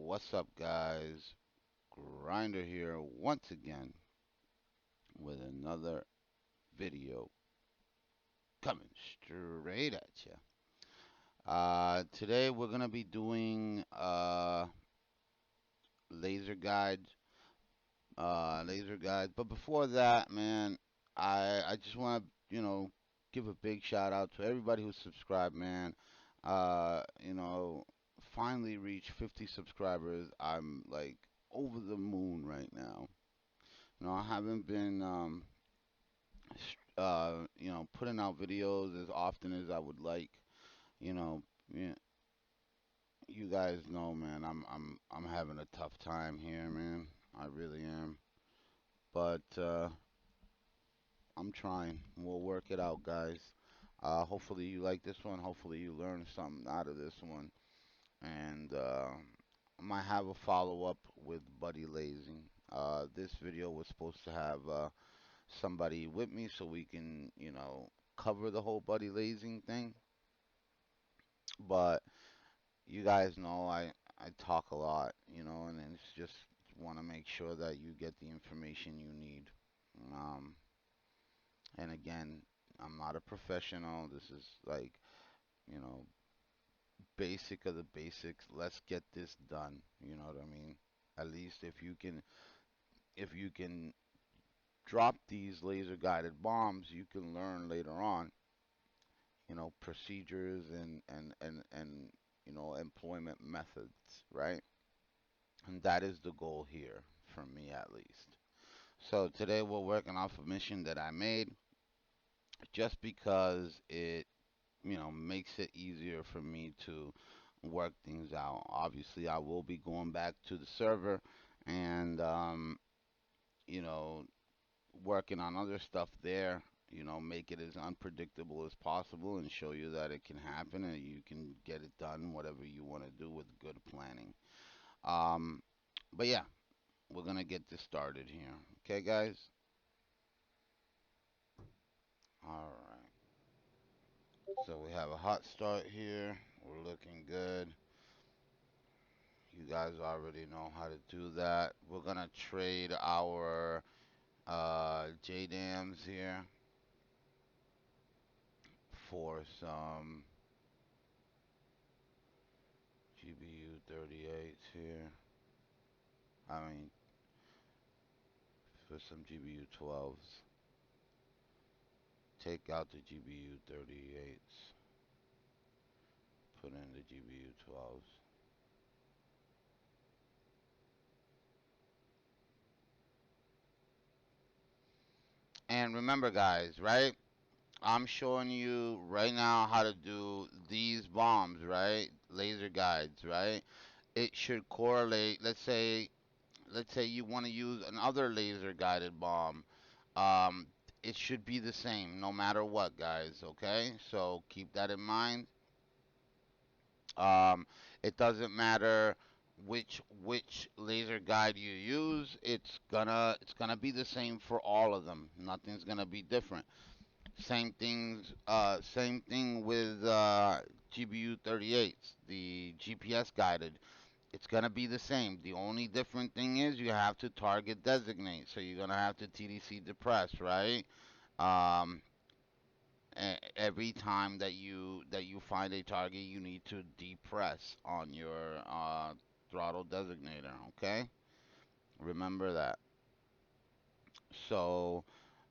What's up, guys? Grinder here once again with another video coming straight at you. Today we're gonna be doing laser guides, laser guides. But before that, man, I just want to give a big shout out to everybody who's subscribed, man. You know, finally reached 50 subscribers. I'm like over the moon right now. I haven't been, putting out videos as often as I would like. You know, yeah, you guys know, man. I'm having a tough time here, man. I really am. But I'm trying. We'll work it out, guys. Hopefully you like this one. Hopefully you learn something out of this one. And I might have a follow up with Buddy Lazing. This video was supposed to have somebody with me so we can, cover the whole Buddy Lazing thing. But you guys know I talk a lot, and it's just want to make sure that you get the information you need. Um, and again, I'm not a professional. This is like, you know, basic of the basics. Let's get this done. You know what I mean? At least if you can drop these laser guided bombs, you can learn later on, procedures and employment methods, right? And that is the goal here, for me at least. So today we're working off a mission that I made just because it, makes it easier for me to work things out. Obviously, I will be going back to the server and, you know, working on other stuff there, make it as unpredictable as possible and show you that it can happen and you can get it done, whatever you want to do with good planning. Um, but yeah, we're going to get this started here. Okay, guys? All right. So we have a hot start here. We're looking good. You guys already know how to do that. We're going to trade our JDAMs here for some GBU 38s here. I mean, for some GBU 12s. Take out the GBU 38s. Put in the GBU 12s. And remember, guys, right? I'm showing you right now how to do these bombs, right? Laser guides, right? It should correlate. Let's say you want to use another laser guided bomb. Um, it should be the same no matter what, guys. Okay, so keep that in mind. Um, it doesn't matter which laser guide you use. It's gonna be the same for all of them. Nothing's gonna be different. Same thing with GBU 38s, the GPS guided. It's gonna be the same. The only different thing is you have to target designate. So you're gonna have to TDC depress, right? Um, every time that you find a target, you need to depress on your throttle designator. Okay, remember that. So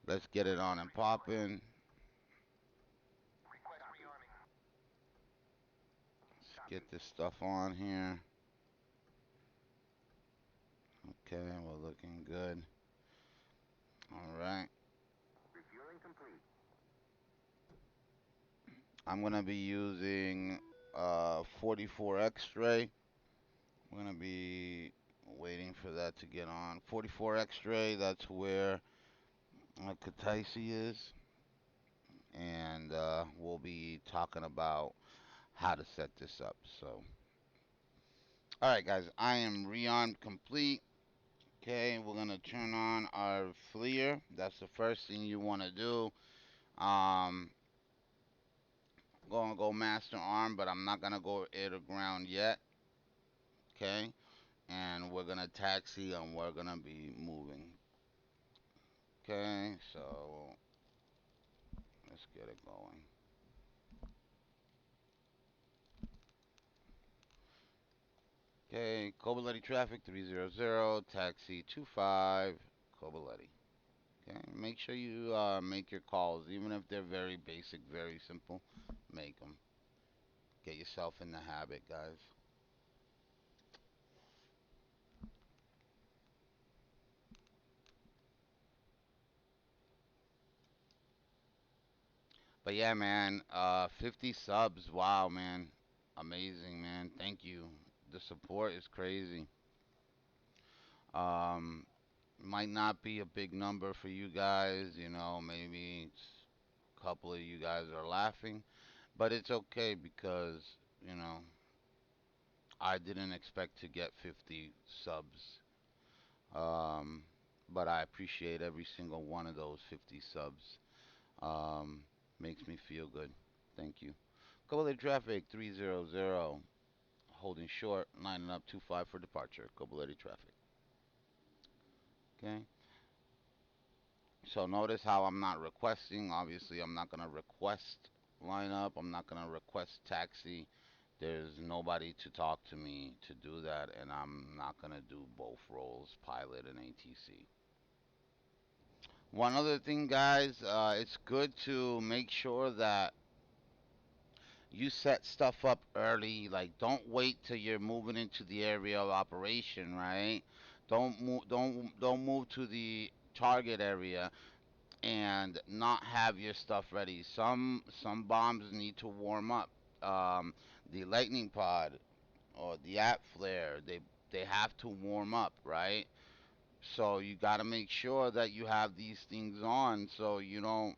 let's get it on and popping. Let's get this stuff on here. Okay, we're looking good. All right. I'm gonna be using 44 X-ray. We're gonna be waiting for that to get on. 44 X-ray. That's where Kataisi is, and we'll be talking about how to set this up. So, all right, guys, I am rearmed complete. Okay, we're gonna turn on our FLIR. That's the first thing you want to do. Um, Gonna go master arm, but I'm not gonna go air to ground yet. Okay. and we're gonna taxi and we're gonna be moving. Okay, so let's get it going. Okay, Kobaletti traffic 300, taxi 25, Kobaletti. Okay, make sure you make your calls, even if they're very basic, very simple. Make them. Get yourself in the habit, guys. But yeah, man, 50 subs. Wow, man. Amazing, man. Thank you. The support is crazy. Um, might not be a big number for you guys, maybe a couple of you guys are laughing, but it's okay because, you know, I didn't expect to get 50 subs. Um, but I appreciate every single one of those 50 subs. Um, makes me feel good. Thank you. Kobale traffic 300, holding short, lining up 25 for departure. Kobale traffic. Okay. So notice how I'm not requesting. Obviously, I'm not gonna request lineup. I'm not gonna request taxi. There's nobody to talk to me to do that, and I'm not gonna do both roles, pilot and ATC. One other thing, guys, it's good to make sure that you set stuff up early. Like, don't wait till you're moving into the area of operation, right? Don't move to the target area and not have your stuff ready. Some bombs need to warm up. Um, the lightning pod or the app flare, they have to warm up, right? So you got to make sure that you have these things on so you don't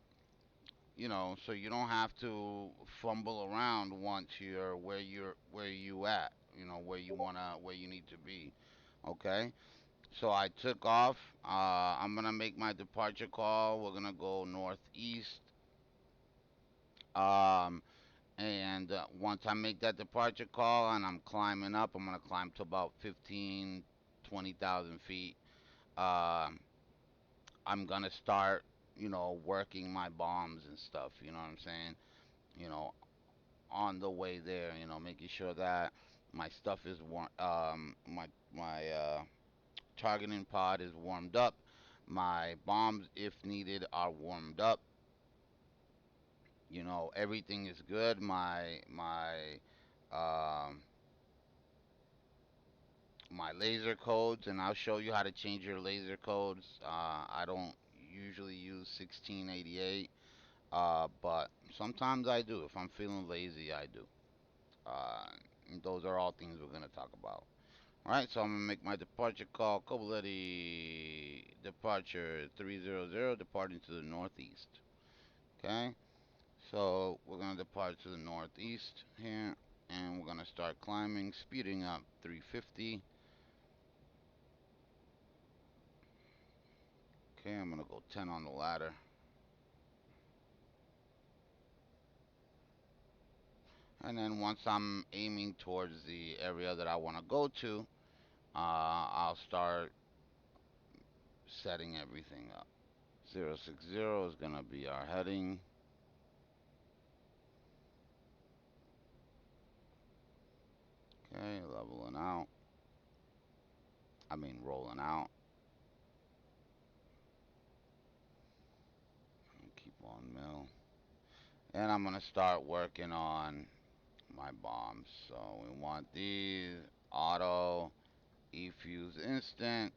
have to fumble around once where you at, where you need to be. Okay? So I took off. I'm gonna make my departure call. We're gonna go northeast. Um, and once I make that departure call and I'm climbing up, I'm gonna climb to about 15, 20,000 feet. Um, I'm gonna start, working my bombs and stuff. You know what I'm saying? You know, on the way there, making sure that my stuff is warm. My targeting pod is warmed up. My bombs, if needed, are warmed up. Everything is good. Um, my laser codes, and I'll show you how to change your laser codes. I don't usually use 1688, but sometimes I do. If I'm feeling lazy, I do. Uh, those are all things we're gonna talk about. All right, so I'm gonna make my departure call. Kobaletti departure 300, departing to the northeast. Okay, so we're gonna depart to the northeast here, and we're gonna start climbing, speeding up 350. Okay, I'm gonna go 10 on the ladder. And then once I'm aiming towards the area that I want to go to, I'll start setting everything up. 060 is gonna be our heading. Okay, leveling out. I mean, rolling out. Keep on mill. And I'm gonna start working on my bombs. So we want these auto, E-fuse instant,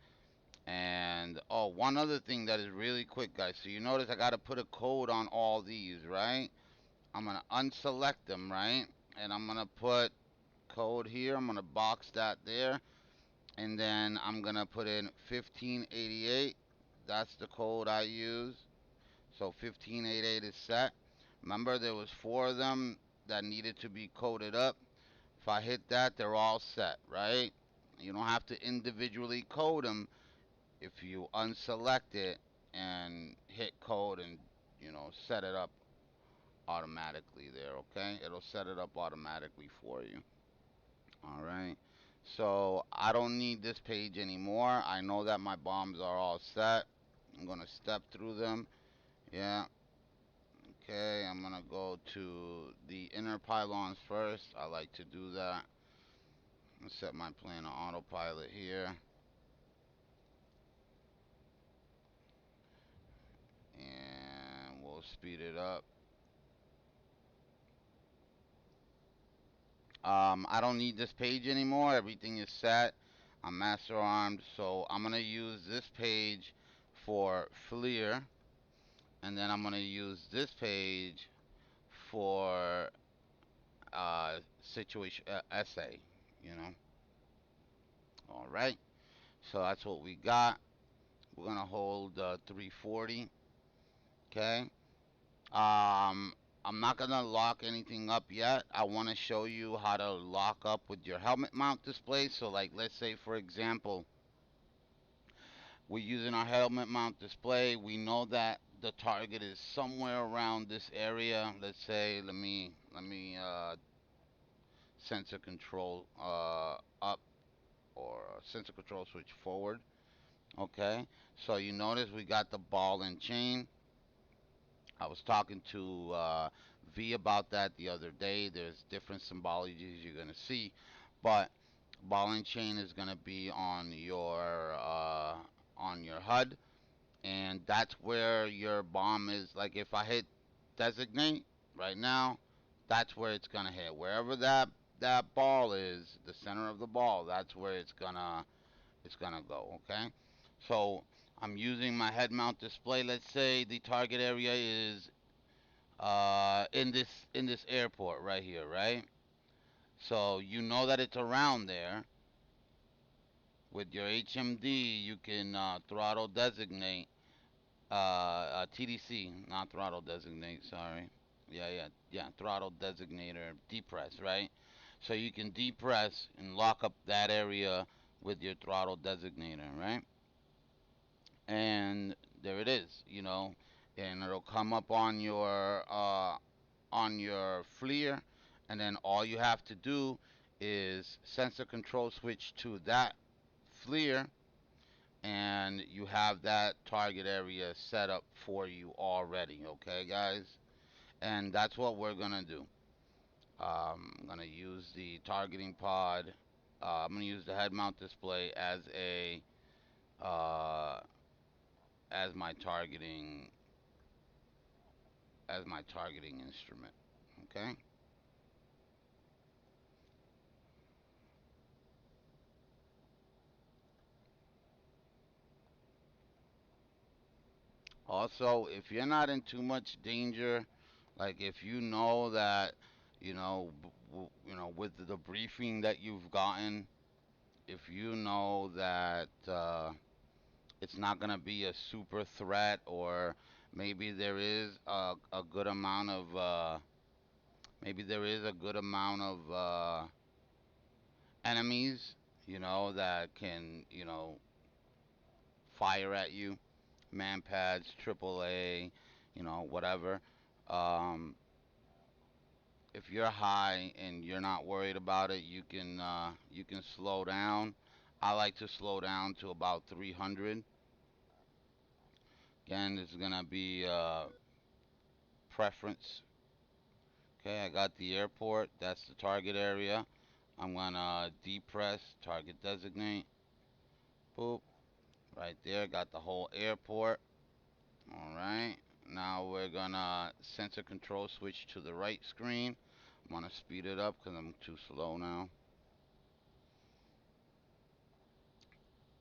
and oh, one other thing that is really quick, guys. So you notice I gotta put a code on all these, right? I'm gonna unselect them, right? And I'm gonna put code here. I'm gonna box that there, and then I'm gonna put in 1588. That's the code I use. So 1588 is set. Remember, there was four of them that needed to be coded up. If I hit that, they're all set, right? You don't have to individually code them. If you unselect it and hit code and set it up automatically there, okay? It'll set it up automatically for you. All right. So I don't need this page anymore. I know that my bombs are all set. I'm gonna step through them. Yeah. Okay. I'm gonna go to the inner pylons first. I like to do that. I'll set my plane on autopilot here, and we'll speed it up. I don't need this page anymore. Everything is set. I'm master armed, so I'm gonna use this page for FLIR, and then I'm gonna use this page for situation essay. You know. All right. So that's what we got. We're gonna hold 340. Okay. Um, I'm not gonna lock anything up yet. I want to show you how to lock up with your helmet mount display. So, like, let's say for example, we're using our helmet mount display. We know that the target is somewhere around this area. Let's say, let me sensor control up, or sensor control switch forward. Okay. So you notice we got the ball and chain. I was talking to V about that the other day. There's different symbologies you're gonna see, but ball and chain is gonna be on your HUD, and that's where your bomb is. Like if I hit designate right now, that's where it's gonna hit. Wherever that ball is, the center of the ball, that's where it's gonna go. Okay, so I'm using my head mount display. Let's say the target area is in this airport right here, right? So you know that it's around there. With your HMD, you can throttle designate, TDC, not throttle designate. Sorry. Yeah, yeah, yeah. Throttle designator, depress, right? So you can depress and lock up that area with your throttle designator, right? And there it is, and it'll come up on your FLIR, and then all you have to do is sensor control switch to that FLIR, and you have that target area set up for you already. Okay, guys, and that's what we're gonna do. I'm gonna use the targeting pod. I'm gonna use the head mount display uh, as my targeting instrument. Okay. Also, if you're not in too much danger, like if you know that, with the briefing that you've gotten, if you know that it's not gonna be a super threat, or maybe there is a good amount of enemies, that can, fire at you, man pads, AAA, whatever. Um, if you're high and you're not worried about it, you can slow down. I like to slow down to about 300. Again, this is gonna be preference. Okay, I got the airport. That's the target area. I'm gonna depress target designate. Boop, right there. Got the whole airport. All right. Now we're gonna sensor control switch to the right screen. I'm gonna speed it up because I'm too slow now.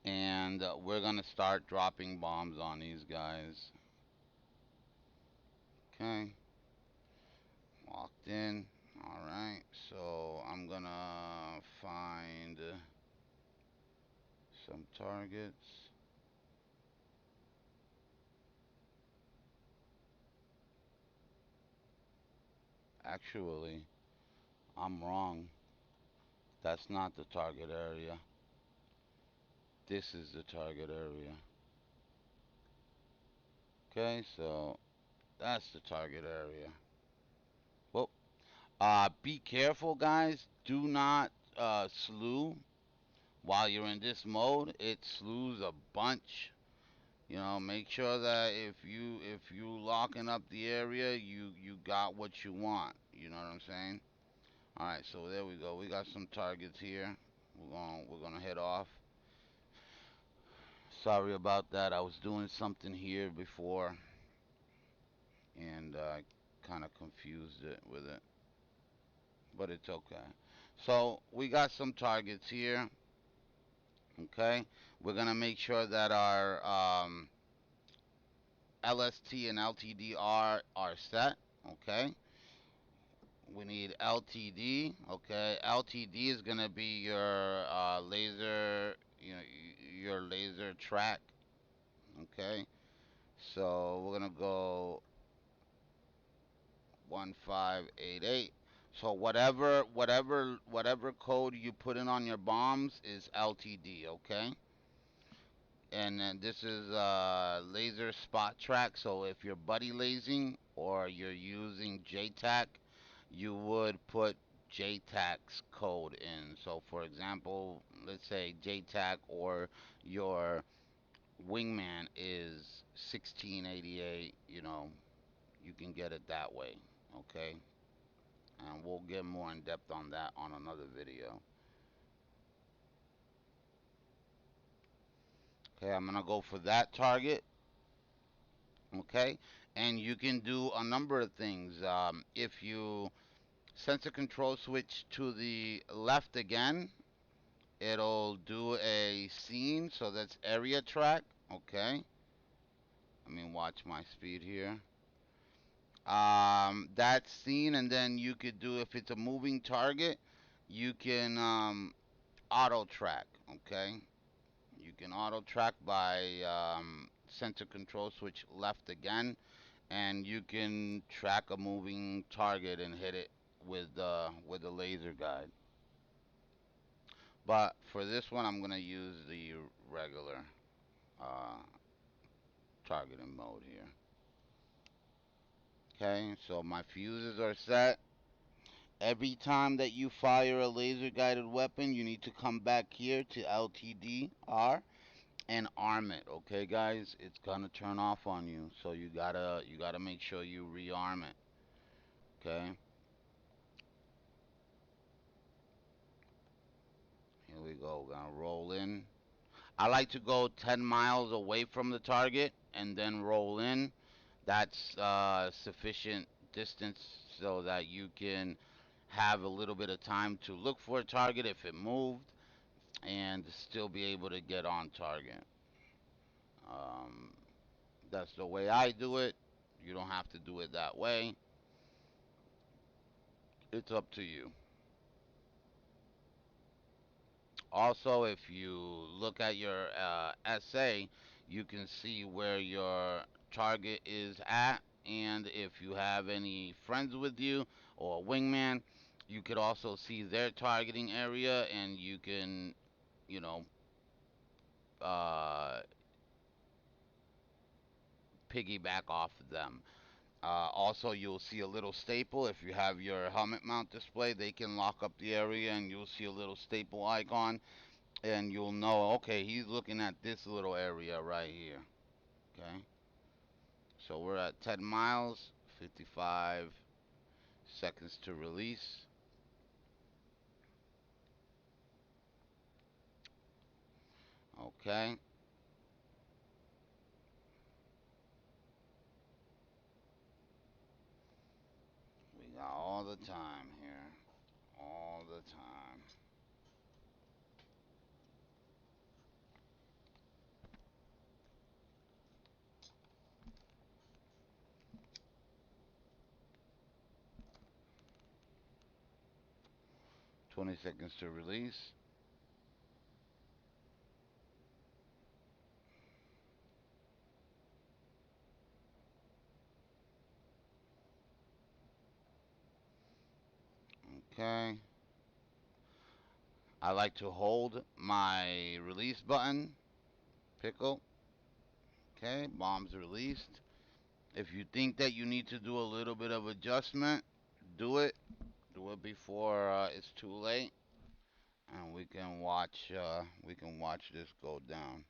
And we're gonna start dropping bombs on these guys. Okay, locked in. All right, so I'm gonna find some targets. Actually, I'm wrong. That's not the target area. This is the target area. Okay, so that's the target area. Well, be careful, guys. Do not slew. While you're in this mode, it slews a bunch. You know, make sure that if you locking up the area, you got what you want. You know what I'm saying? All right, so there we go. We got some targets here. We're gonna head off. Sorry about that. I was doing something here before, and I kind of confused it with it, but it's okay. So we got some targets here. Okay, we're gonna make sure that our LST and LTD are set. Okay, we need LTD. Okay, LTD is gonna be your laser, your laser track. Okay, so we're gonna go 1588. So whatever code you put in on your bombs is LTD. Okay, and then this is laser spot track. So if you're buddy lasing or you're using JTAC, you would put JTAC's code in. So for example, let's say JTAC or your wingman is 1688. You can get it that way. Okay, and we'll get more in depth on that on another video. Okay, I'm gonna go for that target. Okay, and you can do a number of things. If you sensor control switch to the left again, it'll do a scene, so that's area track. Okay, let me watch my speed here. That's scene, and then you could do, if it's a moving target, you can auto track. Okay, you can auto track by sensor control switch left again, and you can track a moving target and hit it with the laser guide. But for this one, I'm gonna use the regular uh, targeting mode here. Okay, so my fuses are set. Every time that you fire a laser guided weapon, you need to come back here to LTDR and arm it. Okay, guys, it's gonna turn off on you, so you gotta make sure you rearm it. Okay, here we go. We're gonna roll in. I like to go 10 miles away from the target and then roll in. That's sufficient distance so that you can have a little bit of time to look for a target if it moved and still be able to get on target. Um, that's the way I do it. You don't have to do it that way. It's up to you. Also, if you look at your SA, you can see where your target is at, and if you have any friends with you or a wingman, you could also see their targeting area, and you can, you know, uh, piggyback off of them. Also, you'll see a little staple. If you have your helmet mount display, they can lock up the area, and you'll see a little staple icon, and you'll know, okay, he's looking at this little area right here. Okay, so we're at 10 miles, 55 seconds to release. Okay, we got all the time here, all the time. 20 seconds to release. Okay, I like to hold my release button, pickle. Okay, bombs released. If you think that you need to do a little bit of adjustment, do it. Do it before it's too late. and we can watch this go down.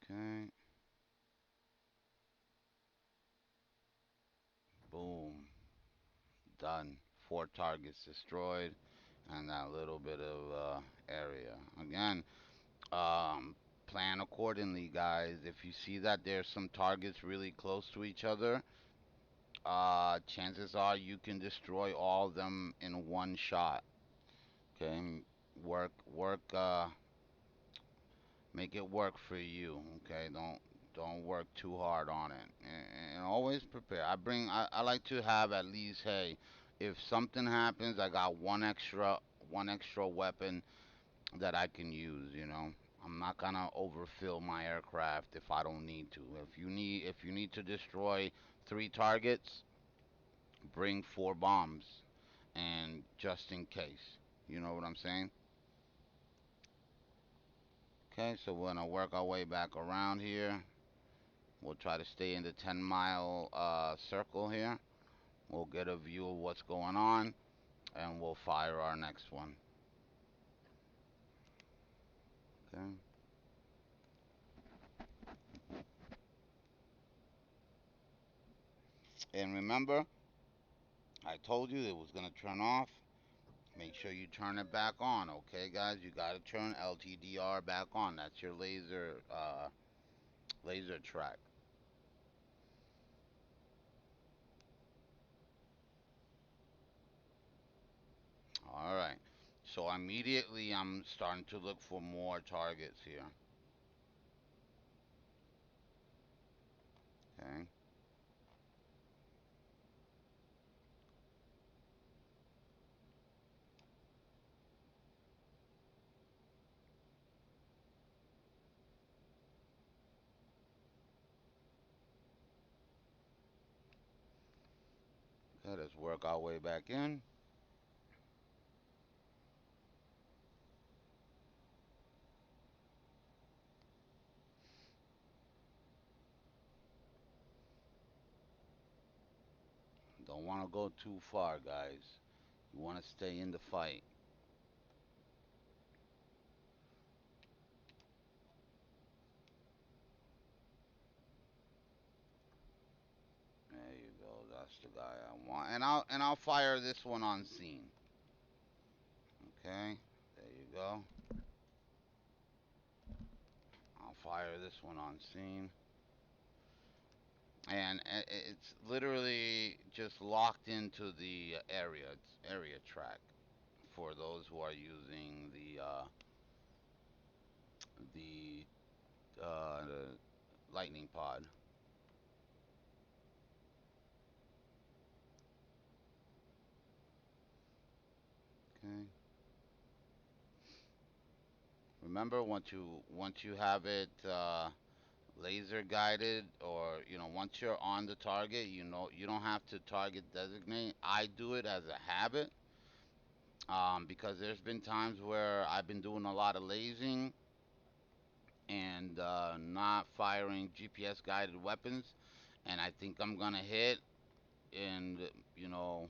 Okay, boom, done. Four targets destroyed, and that little bit of area. Again, plan accordingly, guys. If you see that there's some targets really close to each other, chances are you can destroy all of them in one shot. Okay, work, make it work for you. Okay, don't work too hard on it, and always prepare. I like to have at least, hey, if something happens, I got one extra weapon that I can use. I'm not gonna overfill my aircraft if I don't need to. If you need to destroy three targets, bring four bombs, and just in case. You know what I'm saying? Okay, so we're gonna work our way back around here. We'll try to stay in the 10-mile circle here. We'll get a view of what's going on, and we'll fire our next one. Okay. And remember, I told you it was gonna turn off. Make sure you turn it back on, okay, guys? You gotta turn LTDR back on. That's your laser track. All right. So immediately I'm starting to look for more targets here. Okay. Okay, let's work our way back in. Don't want to go too far, guys. You want to stay in the fight. There you go. That's the guy I want. And I'll fire this one on scene. Okay. There you go. I'll fire this one on scene. And it's literally just locked into the area. It's area track for those who are using the lightning pod. Okay. Remember, once you have it laser guided, or once you're on the target, you don't have to target designate. I do it as a habit, because there's been times where I've been doing a lot of lasing and not firing GPS guided weapons, and I think I'm gonna hit, and you know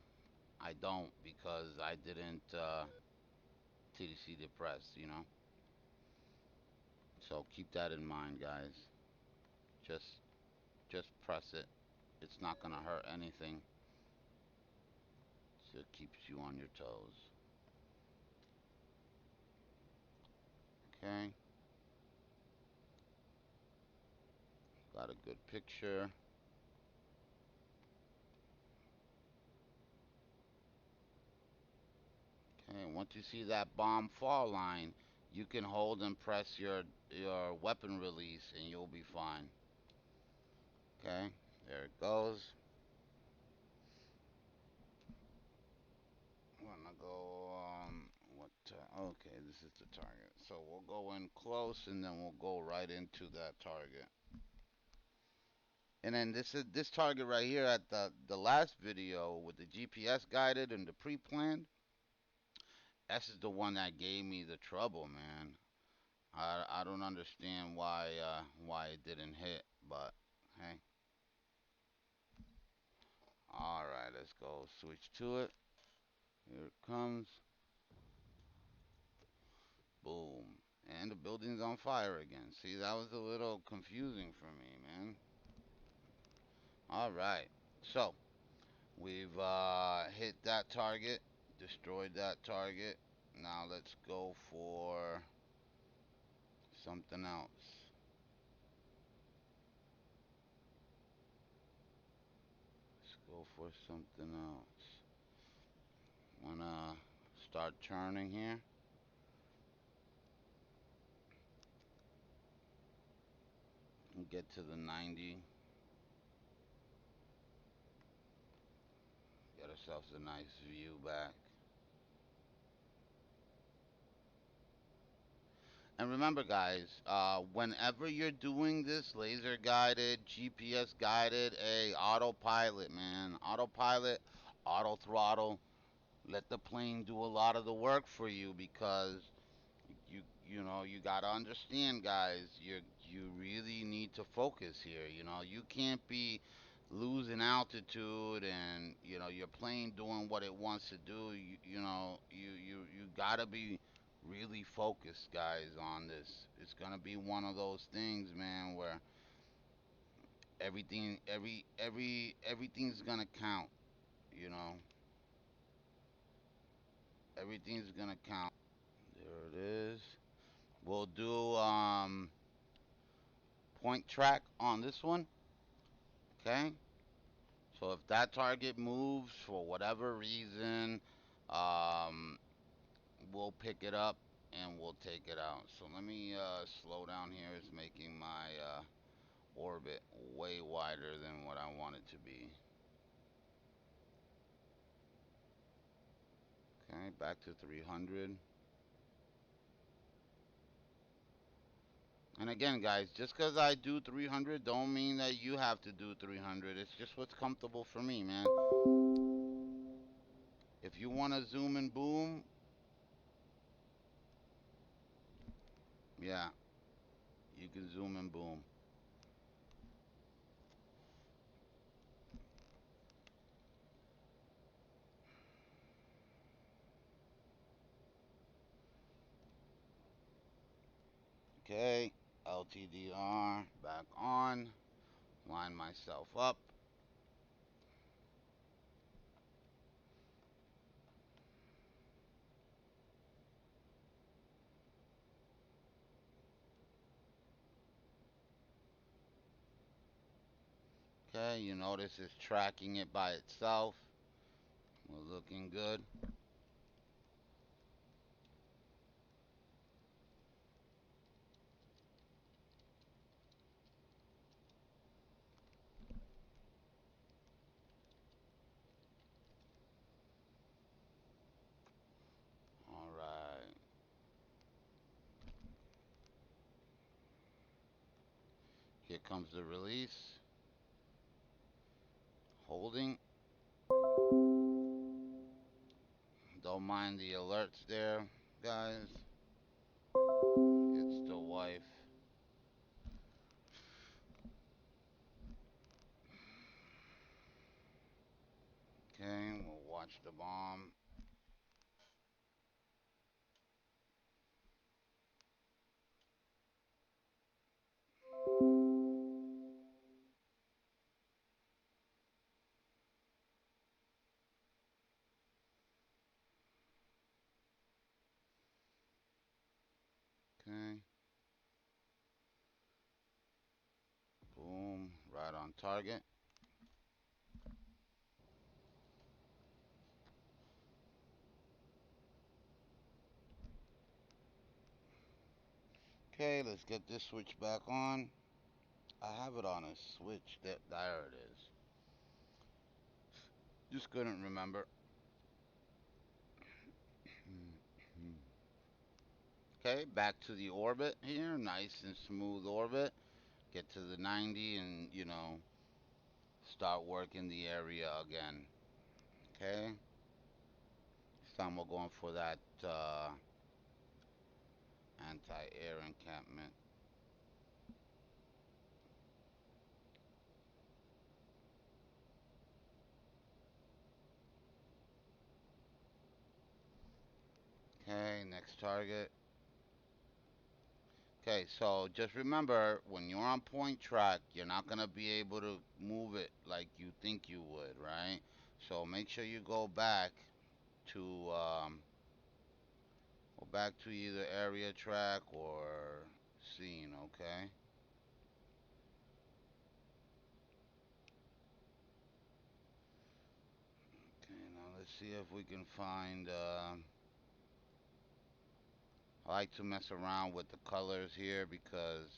I don't because I didn't TDC depress. So keep that in mind, guys. Just just press it. It's not gonna hurt anything. So it keeps you on your toes. Okay, got a good picture. Okay, once you see that bomb fall line, you can hold and press your weapon release, and you'll be fine. Okay, there it goes. I'm gonna go. Okay, this is the target. So we'll go in close, and then we'll go right into that target. And then this target right here at the last video with the GPS guided and the pre-planned. This is the one that gave me the trouble, man. I don't understand why it didn't hit, but hey. All right, let's go switch to it. Here it comes. Boom. And the building's on fire again. See, that was a little confusing for me, man. All right. So, we've hit that target, destroyed that target. Now let's go for something else. Let's go for something else. Wanna start turning here? And get to the 90. Get ourselves a nice view back. And remember, guys, whenever you're doing this laser guided, GPS guided, autopilot, man, autopilot, auto throttle, let the plane do a lot of the work for you because you gotta understand, guys. You really need to focus here. You can't be losing altitude and your plane doing what it wants to do. You gotta be really focused, guys, on this. It's gonna be one of those things, man, where everything's gonna count. You know, everything's gonna count. There it is. We'll do point track on this one. Okay. So if that target moves for whatever reason, um, we'll pick it up and we'll take it out. So let me slow down here. It's making my orbit way wider than what I want it to be. Okay, back to 300. And again, guys, just because I do 300 don't mean that you have to do 300. It's just what's comfortable for me, man. If you want to zoom and boom, yeah, you can zoom and boom. Okay, LTDR back on. Line myself up. Okay, you notice it's tracking it by itself. We're looking good. All right. Here comes the release. Holding. Don't mind the alerts there, guys. It's the wife. Okay, we'll watch the bomb. Okay. Boom. Right on target. Okay, let's get this switch back on. I have it on a switch. There it is. Just couldn't remember. Okay, back to the orbit here. Nice and smooth orbit. Get to the 90 and, start working the area again. Okay, this time we're going for that anti-air encampment. Okay, next target. Okay, so just remember when you're on point track, you're not gonna be able to move it like you think you would, right? So make sure you to go back to either area track or scene, okay? Okay, now let's see if we can find. I like to mess around with the colors here because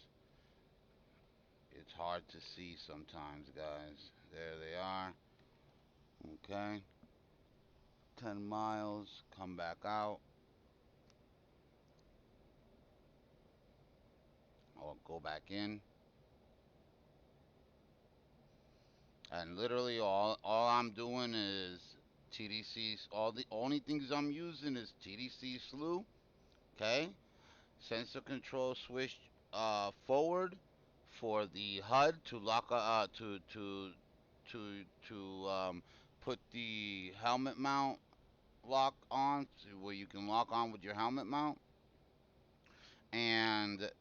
it's hard to see sometimes, guys. There they are. Okay, 10 miles. Come back out or go back in. And literally all I'm doing is TDC. All the only things I'm using is TDC slew. Okay, sensor control switch forward for the HUD to lock to put the helmet mount lock on where you can lock on with your helmet mount, and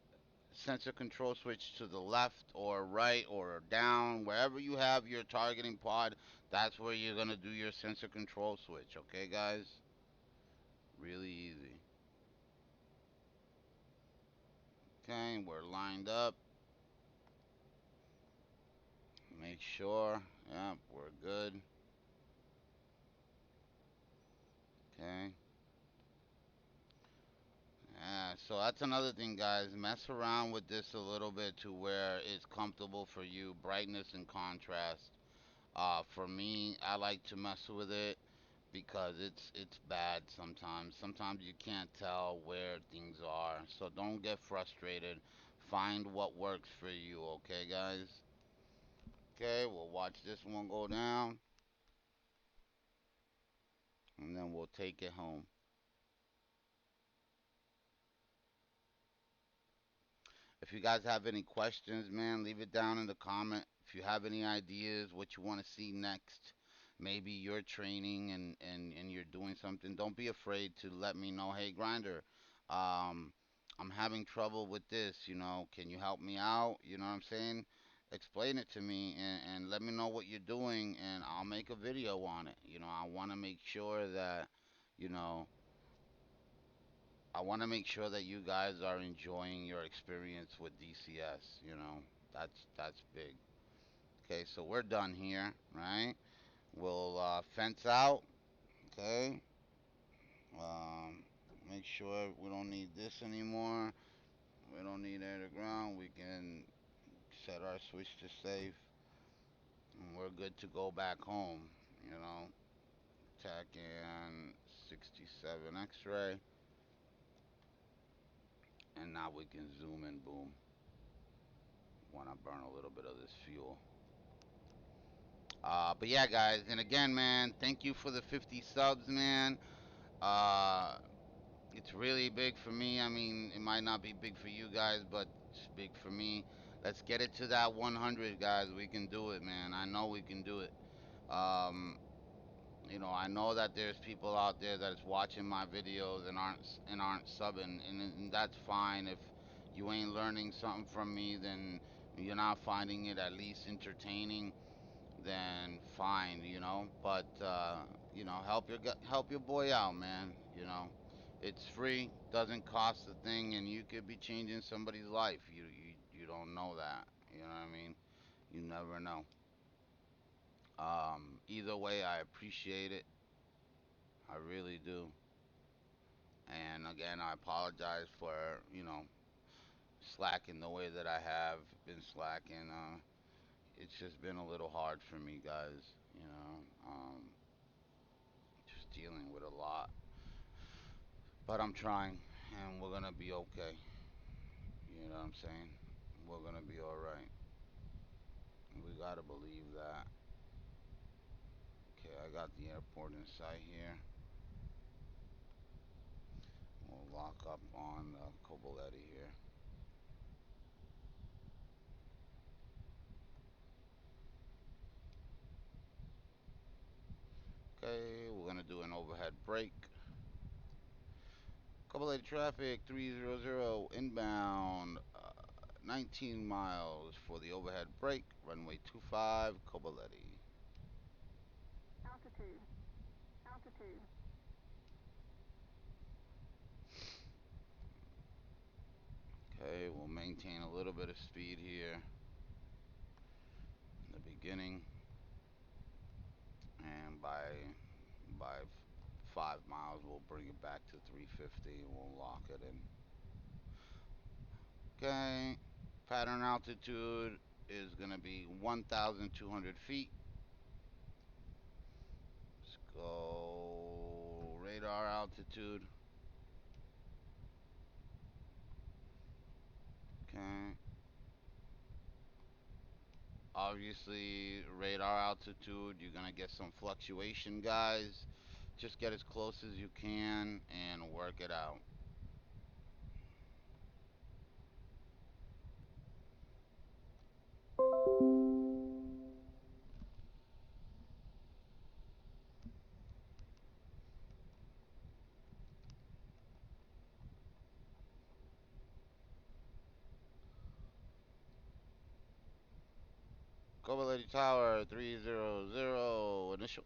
sensor control switch to the left or right or down wherever you have your targeting pod. That's where you're gonna do your sensor control switch. Okay, guys, really easy. Okay, we're lined up. Make sure, yeah, we're good. Okay. Yeah, so that's another thing, guys. Mess around with this a little bit to where it's comfortable for you. Brightness and contrast. For me, I like to mess with it because it's bad sometimes. Sometimes you can't tell where things are. So don't get frustrated. Find what works for you, okay, guys? Okay, we'll watch this one go down and then we'll take it home. If you guys have any questions, man, leave it down in the comment. If you have any ideas what you want to see next, maybe you're training and you're doing something, don't be afraid to let me know. Hey, Grinder, um, I'm having trouble with this. Can you help me out? You know what I'm saying? Explain it to me and let me know what you're doing, and I'll make a video on it. I want to make sure that, you know, I want to make sure that you guys are enjoying your experience with DCS. That's big. Okay, so we're done here, right? We'll fence out. Okay. Um, Make sure we don't need this anymore. We don't need air to ground. We can set our switch to safe, and we're good to go back home. You know, tack in 67 X-ray, and now we can zoom in. Boom. Want to burn a little bit of this fuel. But yeah, guys, and again, man, thank you for the 50 subs, man. Uh, it's really big for me. I mean, it might not be big for you guys, but it's big for me. Let's get it to that 100, guys. We can do it, man. I know we can do it. Um, I know that there's people out there that is watching my videos and aren't subbing, and that's fine. If you ain't learning something from me, then you're not finding it at least entertaining, then fine, But help your boy out, man. It's free, doesn't cost a thing, and you could be changing somebody's life. You don't know that. You know what I mean? You never know. Either way, I appreciate it. I really do. And again, I apologize for slacking the way that I have been slacking. It's just been a little hard for me, guys. Just dealing with a lot. But I'm trying, and we're gonna be okay. You know what I'm saying? We're gonna be alright. We gotta believe that. I got the airport in sight here. We'll lock up on Coboletti here. Okay, we're gonna do an overhead brake. Coboletti traffic 300 inbound, 19 miles for the overhead brake. Runway 25, Coboletti. Altitude. Altitude. Okay, we'll maintain a little bit of speed here in the beginning, and by 5 miles we'll bring it back to 350 and we'll lock it in. Okay, pattern altitude is gonna be 1,200 feet. Let's go radar altitude. Okay. Obviously, radar altitude, you're gonna get some fluctuation, guys. Just get as close as you can and work it out. Covalent Tower 300 initial.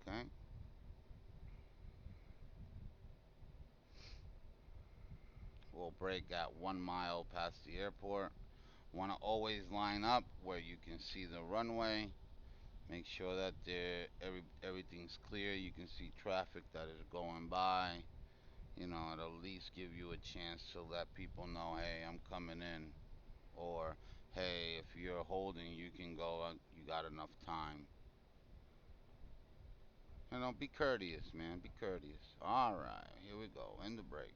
Okay. We'll break at 1 mile past the airport. Want to always line up where you can see the runway. Make sure that everything's clear. You can see traffic that is going by. It'll at least give you a chance to let people know, hey, I'm coming in. Or, hey, if you're holding, you can go. You got enough time. Be courteous, man. Be courteous. All right, here we go. End the break.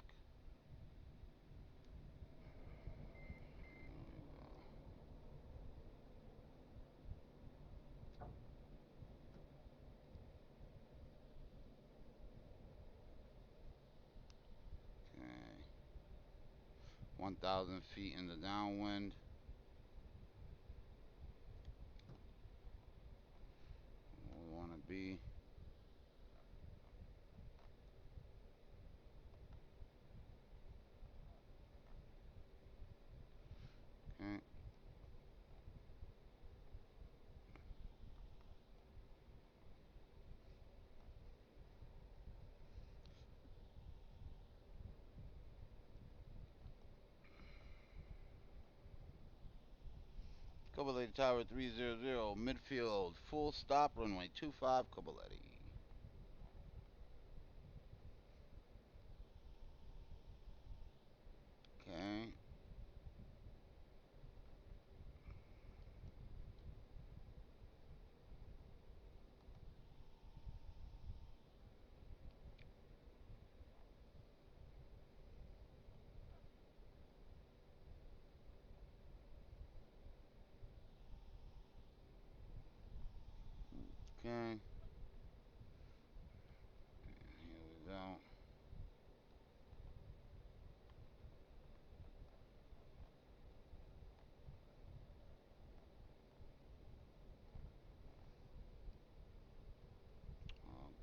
Here we go. Okay. 1,000 feet in the downwind. Where we want to be. Okay. Cobaleti Tower 300, midfield, full stop, runway 25, Cobaleti. Okay. Okay. Here we go.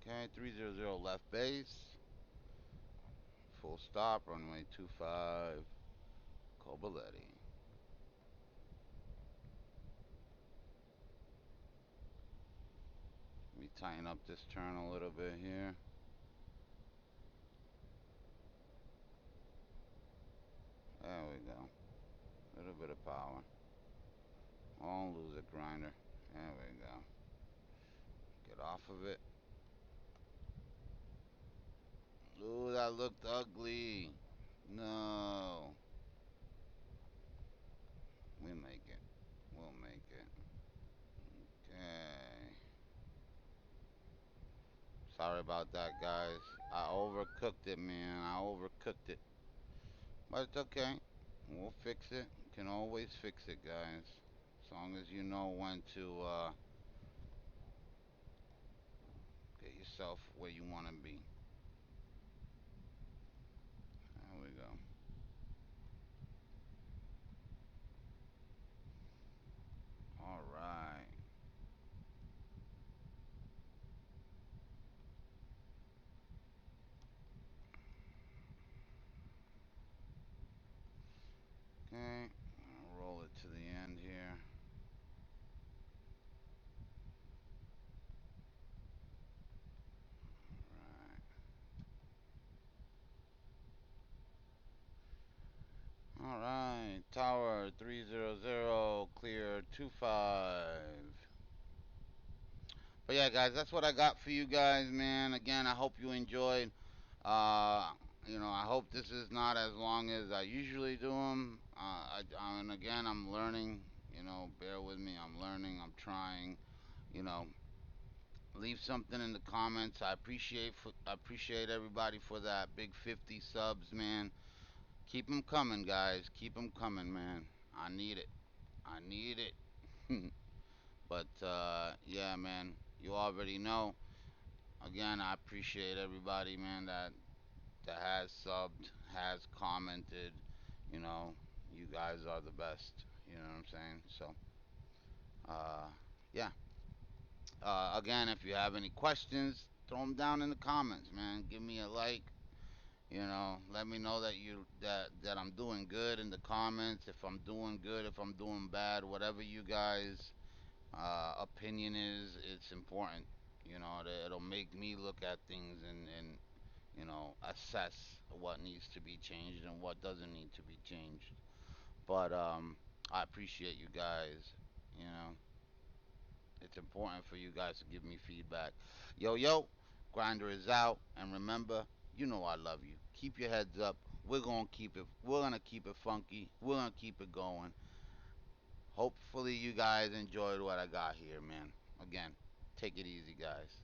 Okay, 300 left base. Full stop, runway 25, Cobaleti. Let me tighten up this turn a little bit here. There we go. A little bit of power. Won't lose it, grinder. There we go. Get off of it. Ooh, that looked ugly. No. We make it. We'll make it. Okay. Sorry about that, guys. I overcooked it, man. I overcooked it. But it's okay. We'll fix it. Can always fix it, guys. As long as you know when to get yourself where you want to be. There we go. All right. Okay. I'll roll it to the end here. All right. All right. Tower 300 clear 25. But yeah, guys, that's what I got for you guys, man. Again, I hope you enjoyed. Uh, I hope this is not as long as I usually do them. And again, I'm learning. Bear with me. I'm learning. I'm trying. You know, leave something in the comments. I appreciate everybody for that big 50 subs, man. Keep them coming, guys. Keep them coming, man. I need it. I need it. But yeah, man. You already know. Again, I appreciate everybody, man, that has subbed, has commented. You guys are the best. You know what I'm saying? So, uh, yeah. Again, if you have any questions, throw them down in the comments, man. Give me a like. Let me know that I'm doing good in the comments. If I'm doing good, if I'm doing bad, whatever you guys opinion is, it's important. It'll make me look at things and assess what needs to be changed and what doesn't need to be changed. But I appreciate you guys. You know, it's important for you guys to give me feedback. Yo, yo, Grinder is out, and remember, I love you. Keep your heads up. We're gonna keep it. We're gonna keep it funky. We're gonna keep it going. Hopefully, you guys enjoyed what I got here, man. Again, take it easy, guys.